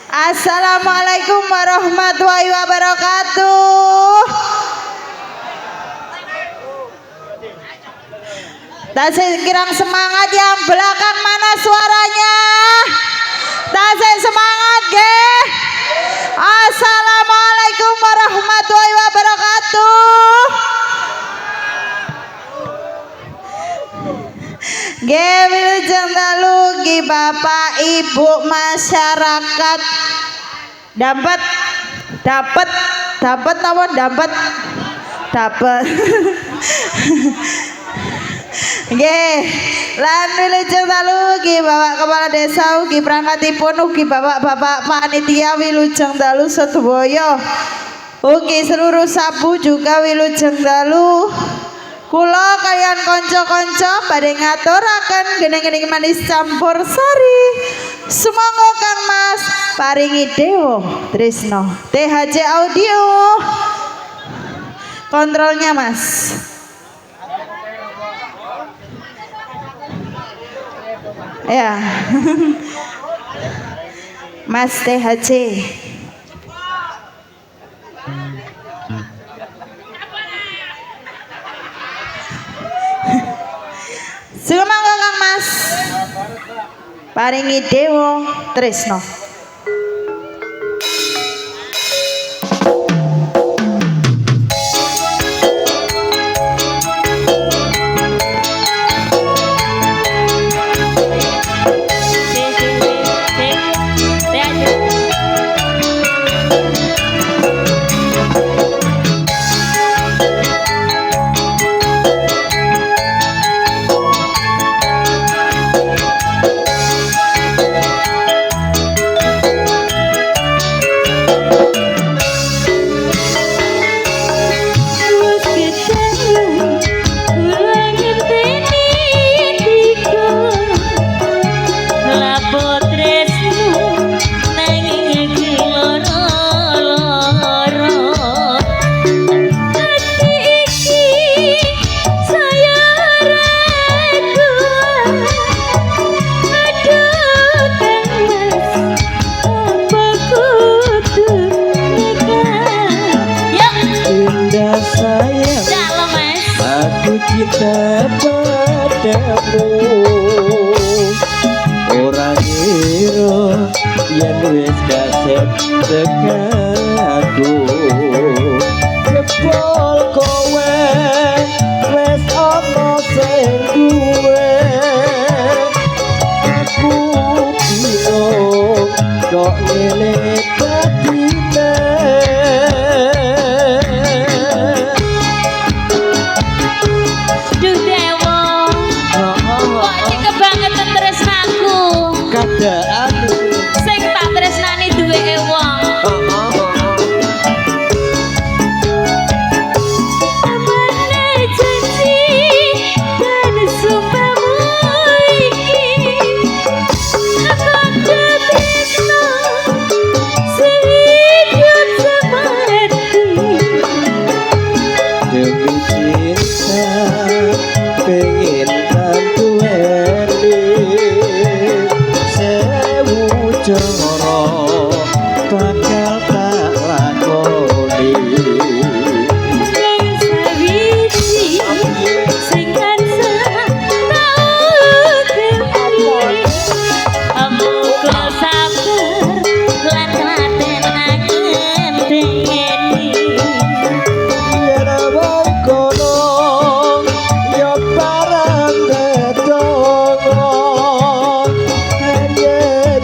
Assalamualaikum warahmatullahi wabarakatuh. Tasik kirang semangat, yang belakang mana suaranya? Tasik semangat ge. Assalamualaikum warahmatullahi wabarakatuh. Ge wilujeng dalu gi Bapak Ibu masyarakat. Dapat apa dapat nggih, lan wilujeng dalu ugi Bapak Kepala Desa ugi perangkatipun ugi Bapak-bapak panitia wilujeng dalu sedaya. Ugi seluruh sabu juga wilujeng dalu. Kula kaliyan kanca-kanca badhe ngaturaken gene-gene manis campur sari. Sumangga Kang Mas paringi dewa tresno. THJ Audio. Kontrolnya Mas. Ya. Mas THC. Sumangga Kang Mas paringi dewa tresno. Cinta padamu ora ngira yen wis kasep tekaku jebul kowe wis ana sing duwe aku bingung kok ngene dadine. Sing tak tresnani duwe wong. Joro bakal tak lakoni ning sawiji sing tansah tau kembali amukul sabar lan klaten angen dengeni yen wong kono yo barang dedongo ayen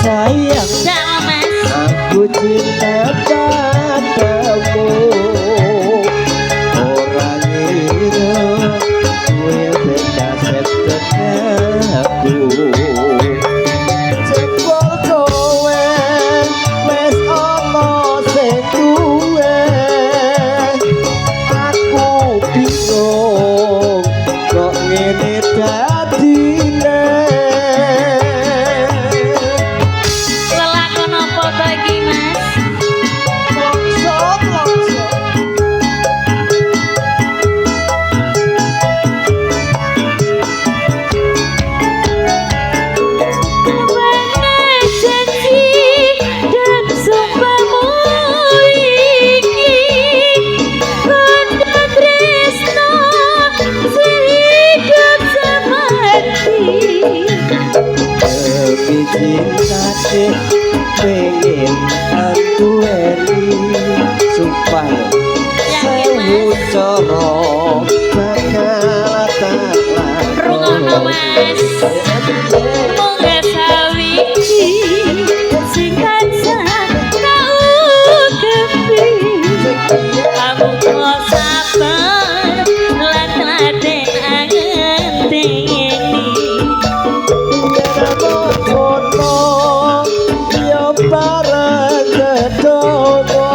sayang Sama Mas. aku cinta padamu orang itu gue beda setengahku jebol kowe wes ono sing duwe aku bingung kok ngene dadine Lelakon apa to iki Mas? longsor Mana janji dan sumpahmu iki Kondo tresno sehidup semati demi cintane pengen aku eri sumpah sewu cara bakal tak Rungono Mas Munggah sawiji sing tansah kaugepi Kamu kok sabar lan laden angenteni kono yo bareng kedono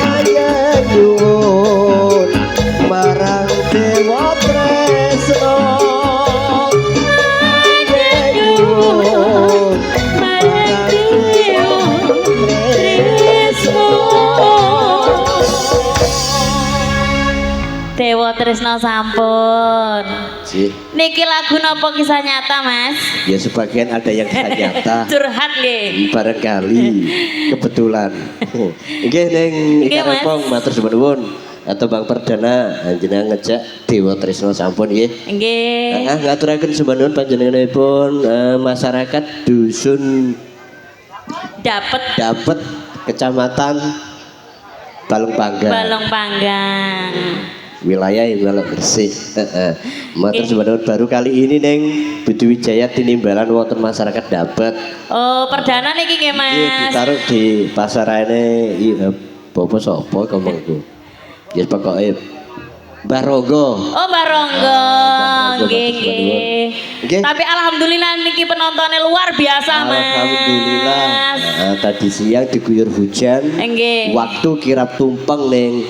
ayun marang dewa tresno ayun marang dewa tresno Dewa Tresno sampun. sih Niki lagu napa kisah nyata, Mas? ya sebagian ada yang kisah nyata Curhat nggih. barangkali kebetulan nggih ning Nggih, Mas. Ikarepong matur suwun atau Bang Perdana jenengan ngejak Dewa Tresno sampun nggih. Nggih. Ngaturaken sembahun panjenenganipun masyarakat dusun Dapet kecamatan Balong Panggang balong panggang. wilayah Balong Gresik. Matur sembahun baru kali ini neng Budi Wijaya tinimbalan wonten masyarakat Dapet. Oh, perdana niki nggih, Iya Mas. ditaruh di pasarane Bapak sapa ngomongku. Ya pokoke Mbah Ronggo. Oh, Baronggo. Baronggo, Nggih, Mas, nggih. Nggih. Tapi alhamdulillah niki penontonnya luar biasa, Mas. Alhamdulillah. Tadi siang diguyur hujan. Nggih. Waktu kirap tumpeng neng.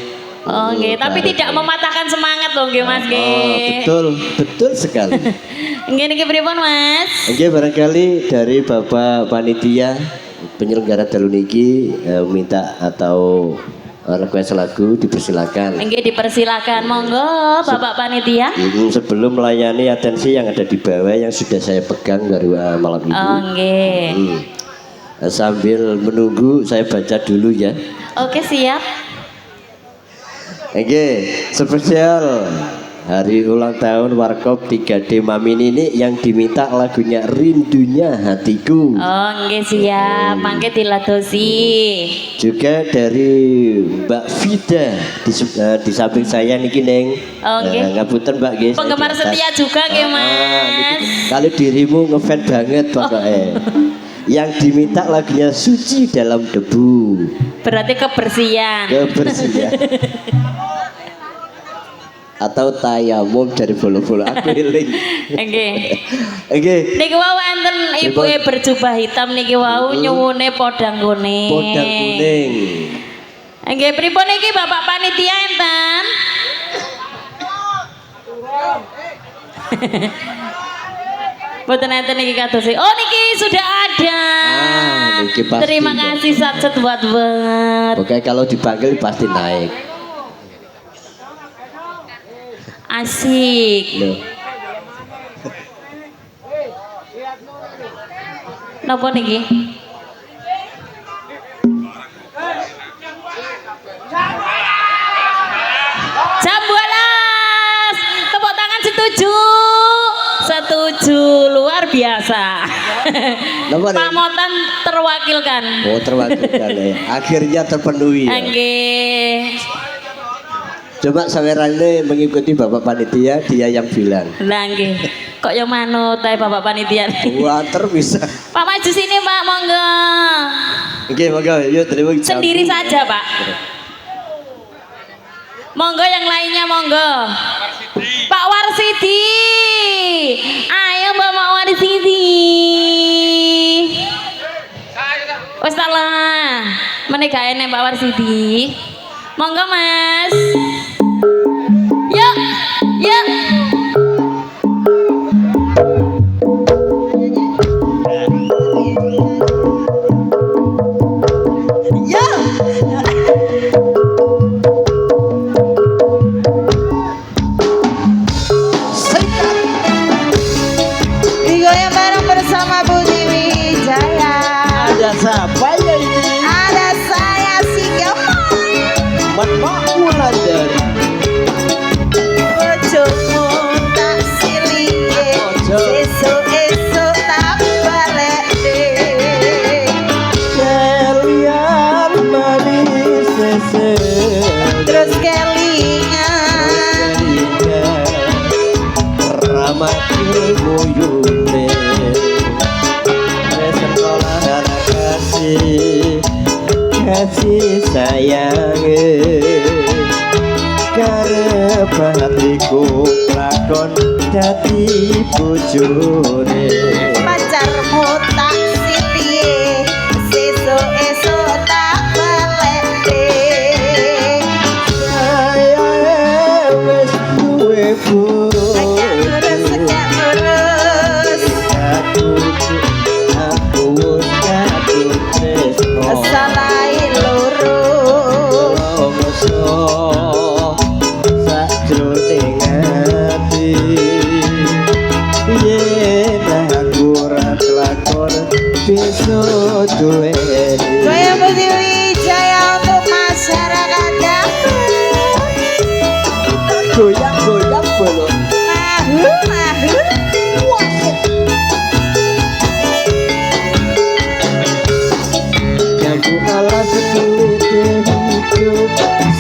Oh, nggih, tapi tidak mematahkan semangat loh, nggih, Mas, Oh, nggih. betul sekali. Nggih niki pripun, Mas? Oke, barangkali dari Bapak Panitia penyelenggara dalu niki minta atau request lagu dipersilakan. Nggih dipersilakan, monggo Bapak Panitia. Sebelum melayani atensi yang ada di bawah yang sudah saya pegang dari malam ini. Oh, nggih. Sambil menunggu saya baca dulu ya. Oke, siap. Oke, spesial hari ulang tahun Warkop 3D Mami ini yang diminta lagunya Rindunya Hatiku. Oh, nggih siap. Mangke diladosi. Juga dari Mbak Vida di samping saya niki neng. Oh, nggih. Ngapunten Mbak nggih. Penggemar setia juga nggih, Mas. Kalau dirimu ngefans banget pokoknya. Yang diminta lagunya Suci Dalam Debu. Berarti kebersihan. Kebersihan. Atau tayamum dari bolo-bolo akrilik. Nggih. Oke. Niki wau enten ibuke berjubah hitam niki wau nyuwune podang kuning. Podang kuning. Nggih, pripun iki Bapak Panitia enten? Boten enten niki kados. Oh, niki sudah ada. Niki pasti. Terima kasih satset buat banget. Oke, kalau dipanggil pasti naik. Asik. Loh. Napa niki? Jam 12. Tepuk tangan setuju. Setuju, luar biasa. Napa nih? Pak Motan terwakilkan. Oh, terwakilkan ya. Akhirnya terpenuhi. Ya. Nggih. Coba sawerannya mengikuti Bapak Panitia, dia yang bilang. Lah nggih. Kok yang manut ae Bapak panitia. Water bisa. Pak maju sini Pak, monggo. Oke, monggo yuk terima kasih. Sendiri saja Pak. Monggo yang lainnya monggo. Pak Warsidi. Ayo Bapak Warsidi. Wes salah. Menika enek Pak Warsidi. Monggo Mas. Yuk. Yuk. Digoyang bareng bersama Budi Wijaya. Ada siapa ya ini? Ada saya si Gemoy. Mat Wulandari. Bojomu tak silinge, esuk-esuk tak balik deh. Kalian manis sese. Terus kelingan Ramah ilmuyune sekolah anak kasih sayang karep hatiku lakon dadi bojone pacarmu tak silinge, esuk-esuk tak balik deh. saya wis duwe Sejak lurus aku wis kadung tresno salai lurus sajroning ati yen aku ora kelakon bisa duweni Goyang Budi Wijaya untuk masyarakat Dapur. goyang-goyang belum Mahu. Jambu alas kulite hidup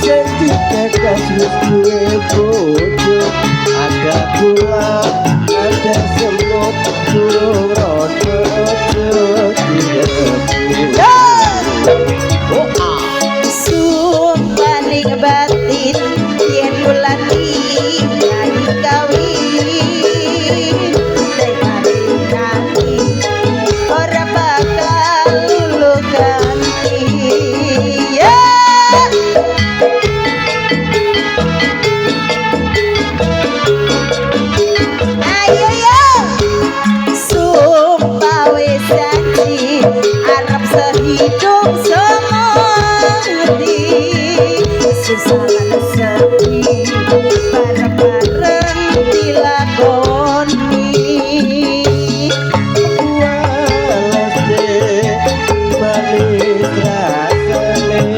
senti kekas wis duwe bojo ada gula ada semut durung rodo Sumpah ning batin yen bulan iki kawin tekani nanti ora bakal lulu ganti ya. Ayo yo sumpah wis janji arep sehidup semati susah sedih bareng-bareng dilakoni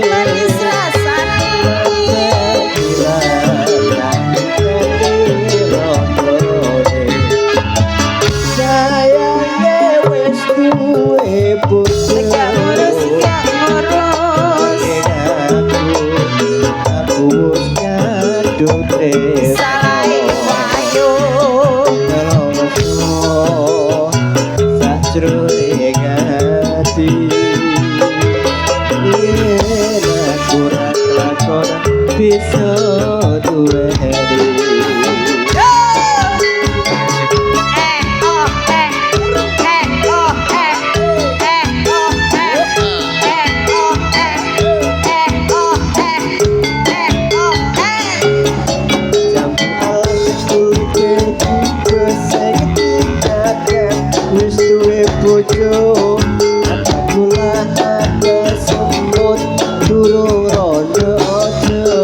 manis rasane sejak ngurus salai wayo bisa duweni bojo ada gula ada semut durung rondo aja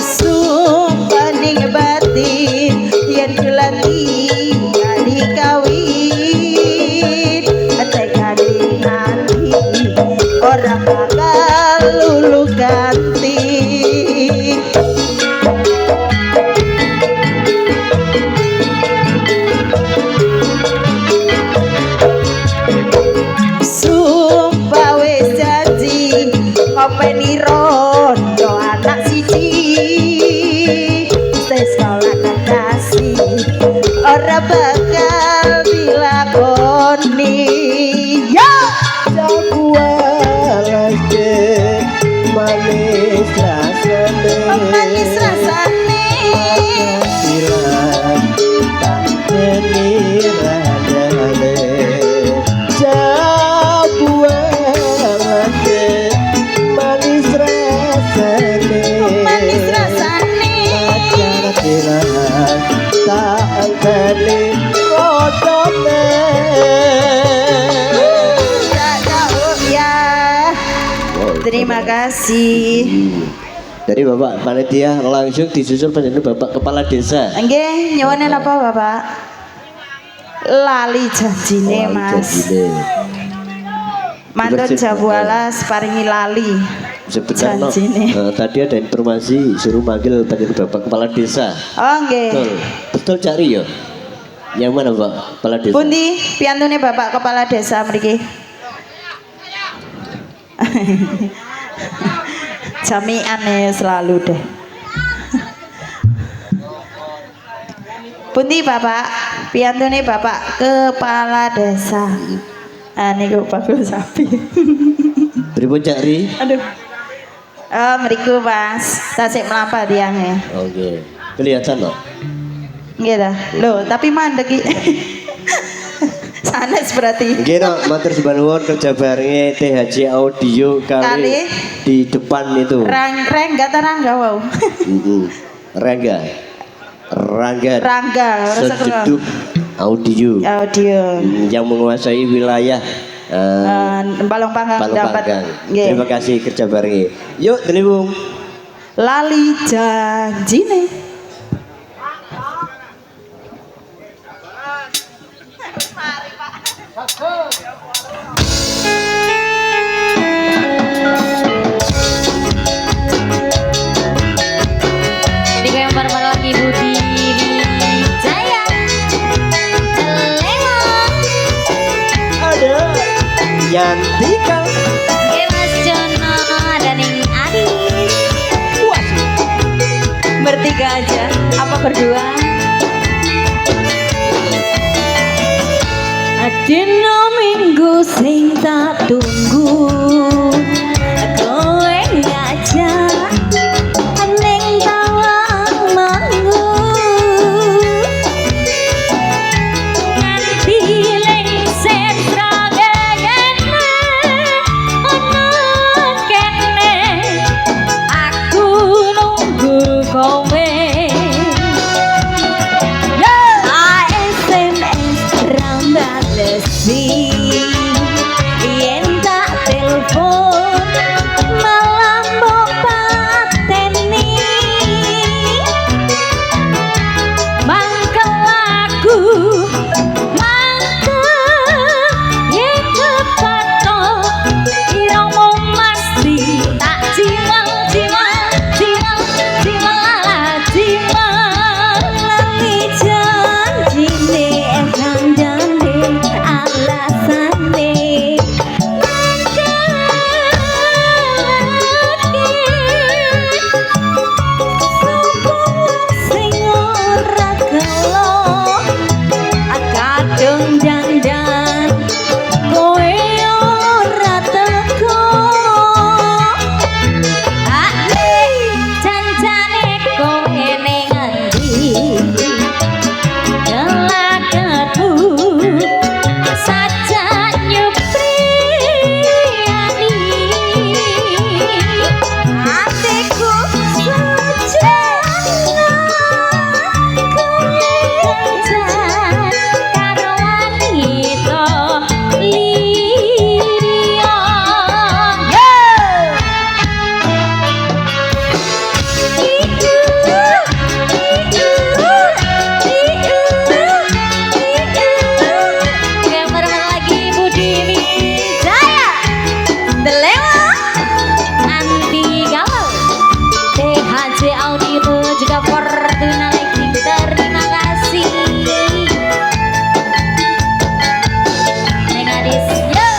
sumpah ning batin yen bulan iki kawin tekani nanti ora bakal lulu ganti sumpah wis janji ngopeni rondo anak siji Terima kasih. Dari Bapak panitia langsung disusul penyanyi Bapak Kepala Desa. Nggih, nyuwun apa Bapak? Lali janjine, Mas. Mantun Jabu Alas paringi lali. Sebenarnya Janjine. tadi ada informasi suruh manggil penyanyi Bapak Kepala Desa. Oh nggih. Betul Cak Rio. Yang mana Pak Kepala Desa? Pundi piantune Bapak Kepala Desa mriki? Jamian ya selalu deh. Pundi Bapak, piantune Bapak Kepala Desa. Ah niku bagus sapi. Pripun Cak Ri? Aduh. Oh, mriku Mas, tasik mlapa tiange. Oke. Kelihatan loh. Nggih dah. Loh, tapi mandek iki. Sanes berarti. Nggih no, matur sembah nuwun kerja barenge THC Audio kali di depan itu. Rangga ta Rangga wau. Rangga. Rangga, ora Sejeduk Audio. Audio. Yang menguasai wilayah Balong Panggang Balong dapat. Panggang. Nggih. Terima kasih kerja barenge. Yuk, Delibung. Lali janjine. Ini gue yang bareng lagi Budi Jaya. Ada Yantika. Oke Mas Jono dan yang Adis. Bertiga aja. Apa berdua? Dino minggu sing tak tunggu, kowe ngajak ning tawang mangu, nganti lengser sragene ono kene, aku nunggu kowe. Yen tak telepon malah mbok pateni, mangkel aku mangkel yen kepato iramu mesti tak jiwang lali janjine kandhane alasane sing ora gelo kadung dandan kowe ora teko janjane kowe ning endi gelagatu saja nyupriani atiku sujana kencan karo wanita liya. Gambar lagi Budi Wijaya, Delewa, Andi Galau, THC Audio juga Fortuna Lighting. Terima kasih. Neng Adis, yo.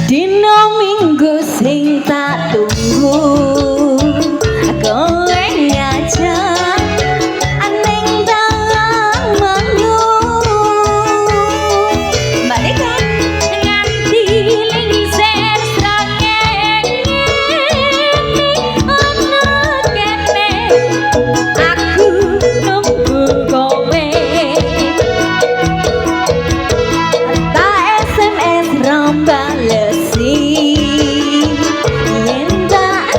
Dino minggu sing tak tunggu, kowe ngajak ning tawang mangu, balikan nganti lingser sragene ono kene, aku nunggu kowe. Tak SMS rambalesi yen tak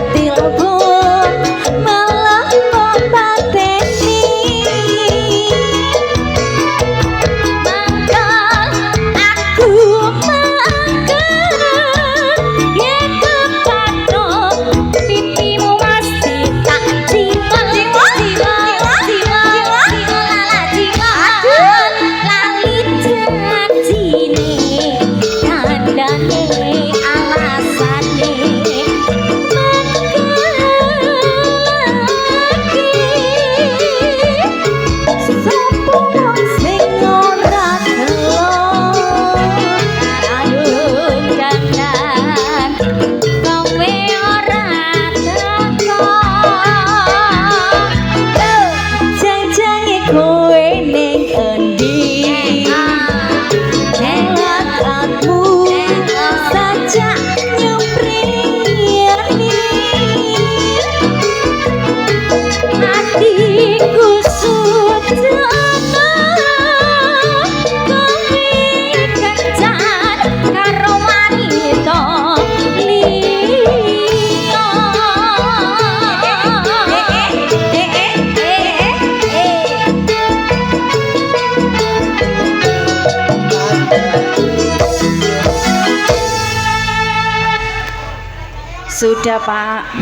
Sudah Pak.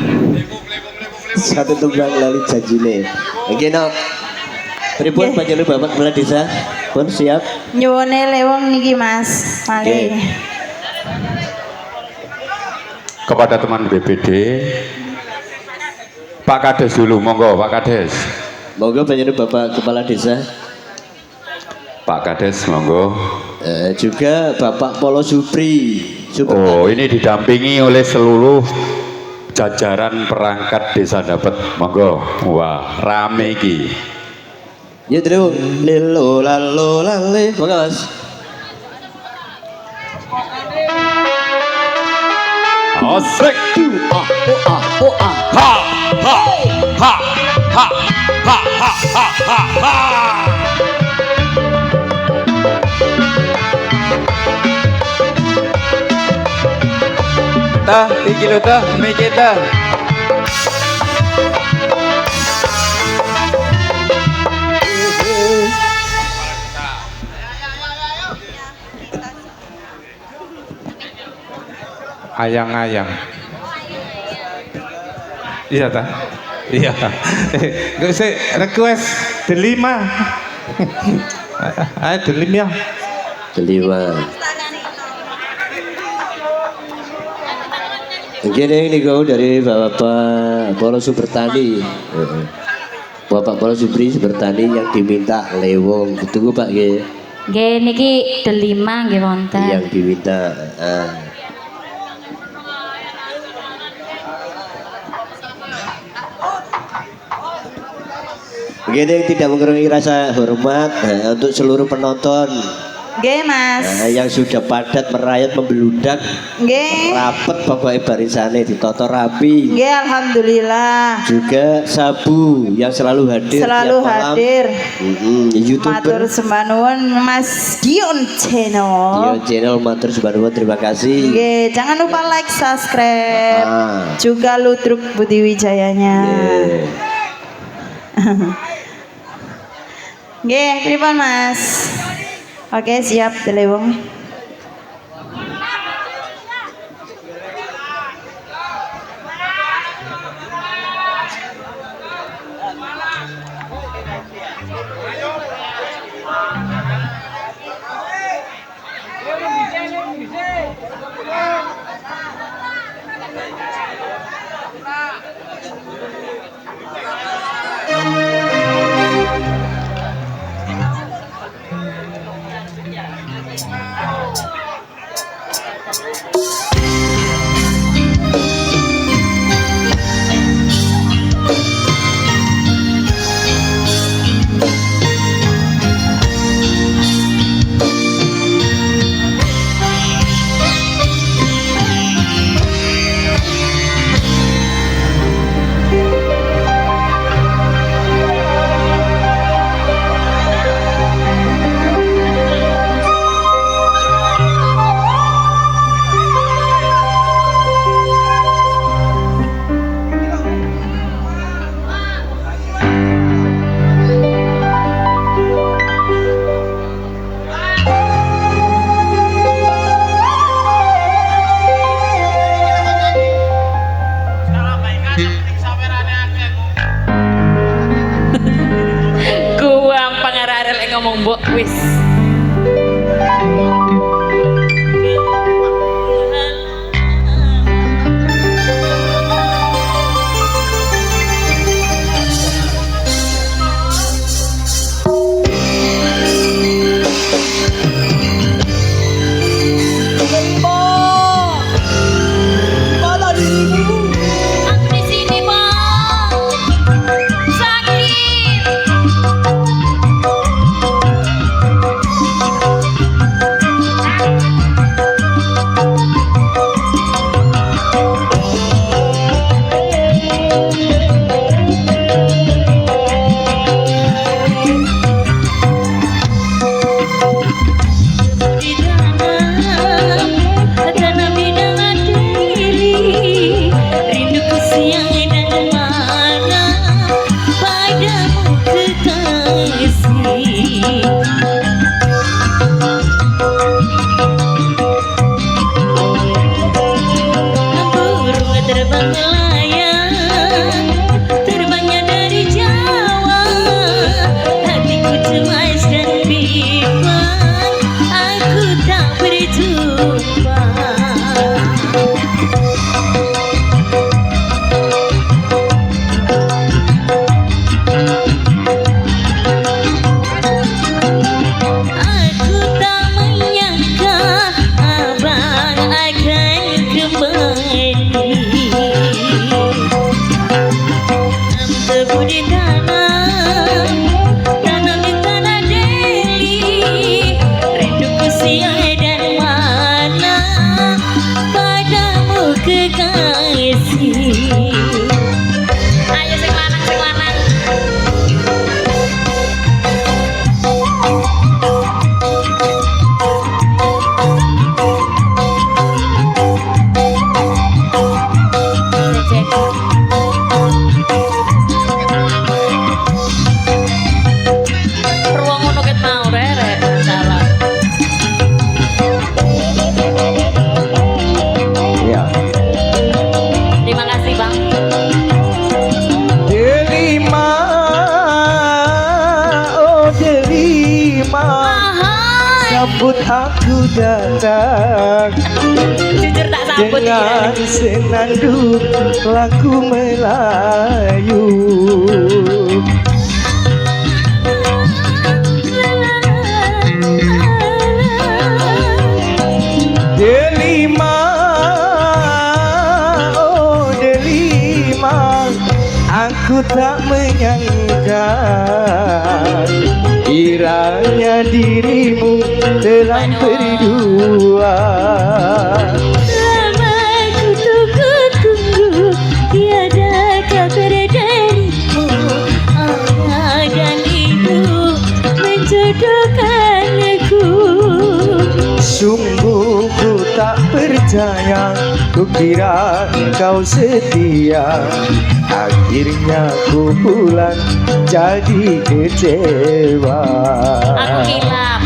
Satu tunggang lali janjine. Oke no. Pripun panjenengan Bapak Kepala Desa? Pun siap. Nyuwune leweng niki Mas. Mali. Oke. Kepada teman BPD, Pak Kades dulu, monggo Pak Kades. Monggo panjenengan Bapak Kepala Desa. Pak Kades, monggo. Juga Bapak Polo Supri. Oh, ini didampingi oleh seluruh jajaran perangkat desa dapat, monggo. Wah, rame iki. Ya terus lelo lalo lale. Monggo Mas. Osrek. Ha ha ha ha ha ha ha ha. Tah, iki lho tah, mikir tah. Ayang-ayang. Iya ta? Iya. Gak usah request delima. Ayo delim ya. Kelima. Gini ini kau dari Bapak Polo Subertani. Bapak Polo Supri Subertani yang diminta lewong. Tunggu Pak G. Nggih niki delima nggih wonten. Yang diminta. Begini tidak mengurangi rasa hormat untuk seluruh penonton Nggih Mas. yang sudah padat merayat membeludak Nggih. rapet pokoknya barisane ditoto rapi. Nggih alhamdulillah. Juga Sabu yang selalu hadir Selalu tiap malam. hadir. Matur YouTuber sembah nuwun Mas Dion Channel. Dion Channel matur sembah nuwun, terima kasih. Nggih, jangan lupa like, subscribe. Juga Ludruk Budi Wijayanya. Nggih, pripun Mas? Oke, siap Delewong. Guang pangararel ngomong mbok wis. Aku di sini, Bang. Sakit. melayang terbangnya dari Jawa, hatiku cemas dan bimbang, aku tak berjumpa. Aku tak menyangka abang akan kembali. Tebu di tanah, tanam di tanah Deli, rinduku siang dan mana padamu kekasih. Ayo sing lanang, sing lanang. Ruang ngono ket mau rere salah. Ya. Terima kasih Bang. Delima, oh Delima, Ahai. sambut aku datang Jujur tak sambut dengan ya. senandung lagu Melayu. Delima, oh Delima, aku tak menyangka kiranya dirimu telah berdua. Lama ku tunggu, tiada kabar darimu. Ayah dan ibu menjodohkan aku. Sungguh ku tak percaya, ku kira kau setia. Akhirnya ku pulang jadi kecewa. Aku hilang.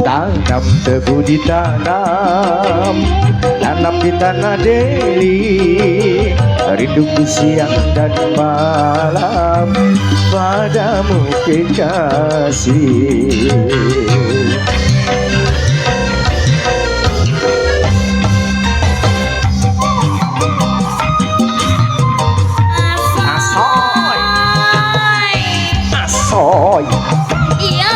Tanam tebu di tanam, tanam di tanah Deli, rinduku siang dan malam padamu kekasih. Asoy. Asoy. Iya.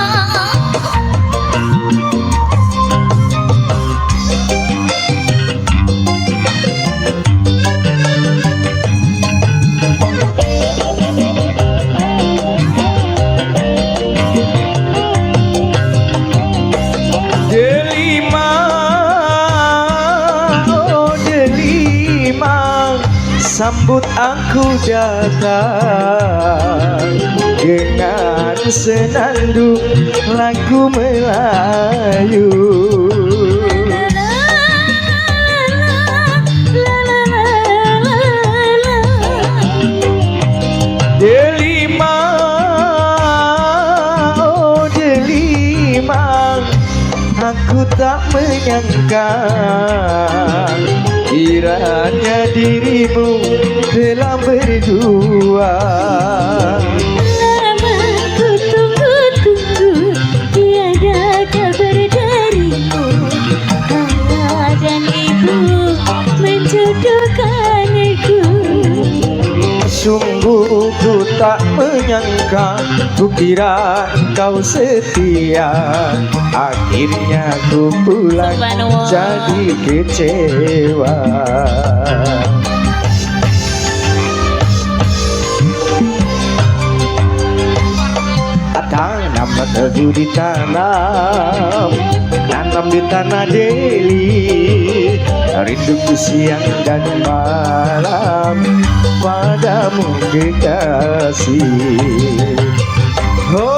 Delima, oh Delima, sambut aku datang dengan senandung lagu Melayu. Delima, oh Delima, aku tak menyangka kiranya dirimu telah berdua. Lama ku tunggu, tiada kabar darimu. Ayah dan ibu menjodohkan aku. Sungguh ku tak menyangka, ku kira kau setia. Akhirnya ku pulang Subhanallah. jadi kecewa. Tanam tebu di tanam, tanam di tanah Deli, rinduku siang dan malam padamu kekasih. Oh,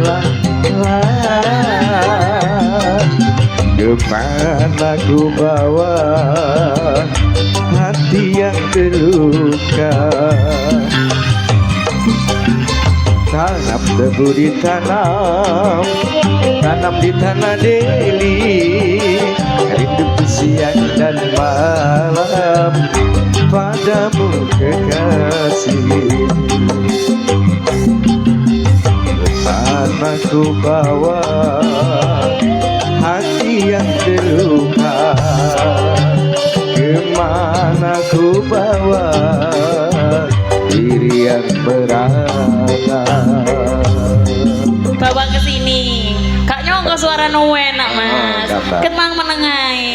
la la, kemana ku bawa hati yang terluka. tanam tebu ditanam, tanam di tanah Deli, rindu siang dan malam padamu kekasih. Kemana ku bawa hati yang terluka, kemana ku bawa diri yang merana. Bawa ke sini. Kak nyongko suara nu enak, Mas. gampang. Ketmang menengai.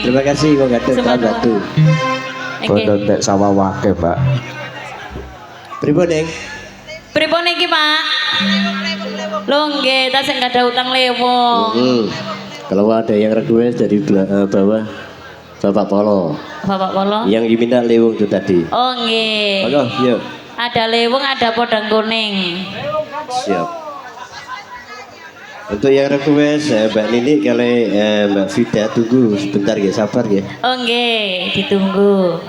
Terima kasih kok gaten Semangat. batu. Oke. Boten tek sawah wake, Mbak. Pripun, Neng? Pripun iki, Pak? Lho nggih, tas enggak ada utang lewong. Kalau ada yang request dari bawah Bapak Polo Bapak Polo. yang diminta lewung itu tadi. Oh nggih. Halo, yuk. Ada leweng, ada podang kuning. Siap. Untuk yang request Mbak Nini kali Mbak Vida tunggu sebentar ya, sabar ya. Oh nggih, ditunggu.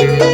Thank